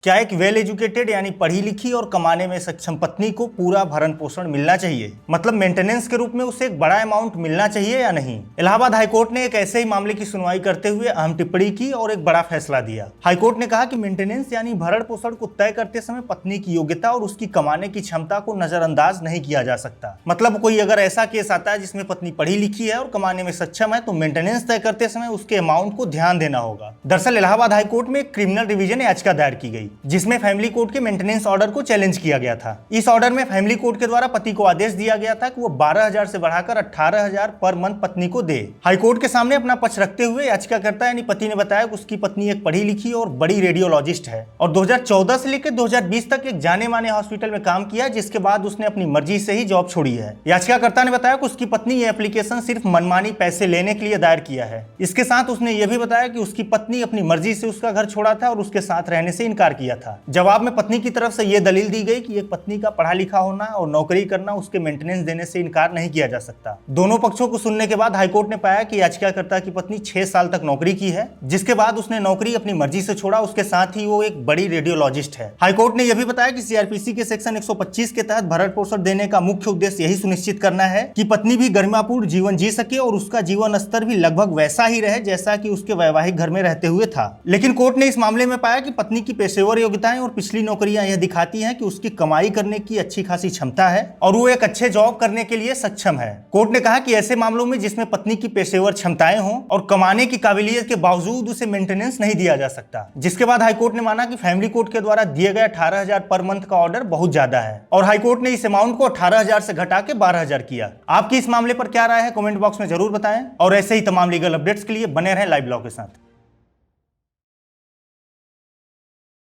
क्या एक well educated यानी पढ़ी लिखी और कमाने में सक्षम पत्नी को पूरा भरण पोषण मिलना चाहिए? मतलब मेंटेनेंस के रूप में उसे एक बड़ा अमाउंट मिलना चाहिए या नहीं? इलाहाबाद हाईकोर्ट ने एक ऐसे ही मामले की सुनवाई करते हुए अहम टिप्पणी की और एक बड़ा फैसला दिया। हाईकोर्ट ने कहा कि मेंटेनेंस यानी भरण पोषण को तय करते समय पत्नी की योग्यता और उसकी कमाने की क्षमता को नजरअंदाज नहीं किया जा सकता। मतलब कोई अगर ऐसा केस आता है जिसमें पत्नी पढ़ी लिखी है और कमाने में सक्षम है तो मेंटेनेंस तय करते समय उसके अमाउंट को ध्यान देना होगा। दरअसल इलाहाबाद हाईकोर्ट में एक क्रिमिनल रिवीजन याचिका दायर की गई जिसमें फैमिली कोर्ट के मेंटेनेंस ऑर्डर को चैलेंज किया गया था। इस ऑर्डर में फैमिली कोर्ट के द्वारा पति को आदेश दिया गया था कि वो 12,000 से बढ़ाकर 18,000 पर मंथ पत्नी को दे। हाईकोर्ट के सामने अपना पक्ष रखते हुए याचिकाकर्ता यानी पति ने बताया कि उसकी पत्नी एक पढ़ी लिखी और बड़ी रेडियोलॉजिस्ट है और 2014 से लेकर 2020 तक एक जाने माने हॉस्पिटल में काम किया, जिसके बाद उसने अपनी मर्जी से ही जॉब छोड़ी है। याचिकाकर्ता ने बताया कि उसकी पत्नी ये एप्लीकेशन सिर्फ मनमानी पैसे लेने के लिए दायर किया है। इसके साथ उसने यह भी बताया कि उसकी पत्नी अपनी मर्जी से उसका घर छोड़ा था और उसके साथ रहने से इनकार किया था। जवाब में पत्नी की तरफ से यह दलील दी गई कि एक पत्नी का पढ़ा लिखा होना और नौकरी करना उसके मेंटेनेंस देने से इनकार नहीं किया जा सकता। दोनों पक्षों को सुनने के बाद हाईकोर्ट ने पाया कि याचिकाकर्ता की पत्नी 6 साल तक नौकरी की है, जिसके बाद उसने नौकरी अपनी मर्जी से छोड़ा। उसके साथ ही वो एक बड़ी रेडियोलॉजिस्ट है। हाईकोर्ट ने यह भी बताया कि सीआरपीसी के सेक्शन 125 के तहत भरण पोषण देने का मुख्य उद्देश्य यही सुनिश्चित करना है कि पत्नी भी गरिमापूर्ण जीवन जी सके और उसका जीवन स्तर भी लगभग वैसा ही रहे जैसा कि उसके वैवाहिक घर में रहते हुए था। लेकिन कोर्ट ने इस मामले में पाया कि पत्नी की पेशेवर योग्यताएं और पिछली नौकरियां यह दिखाती हैं कि उसकी कमाई करने की अच्छी खासी क्षमता है और वो एक अच्छे जॉब करने के लिए सक्षम है। कोर्ट ने कहा कि ऐसे मामलों में जिसमें पत्नी की पेशेवर क्षमताएं हों और कमाने की काबिलियत के बावजूद उसे मेंटेनेंस नहीं दिया जा सकता। जिसके बाद हाईकोर्ट ने माना कि फैमिली कोर्ट के द्वारा दिए गए 18,000 पर मंथ का ऑर्डर बहुत ज्यादा है और हाईकोर्ट ने इस अमाउंट को 18,000 से घटा के 12,000 किया। आपकी इस मामले पर क्या राय है, कमेंट बॉक्स में जरूर बताएं और ऐसे ही तमाम लीगल अपडेट्स के लिए बने रहें लाइव लॉ के साथ।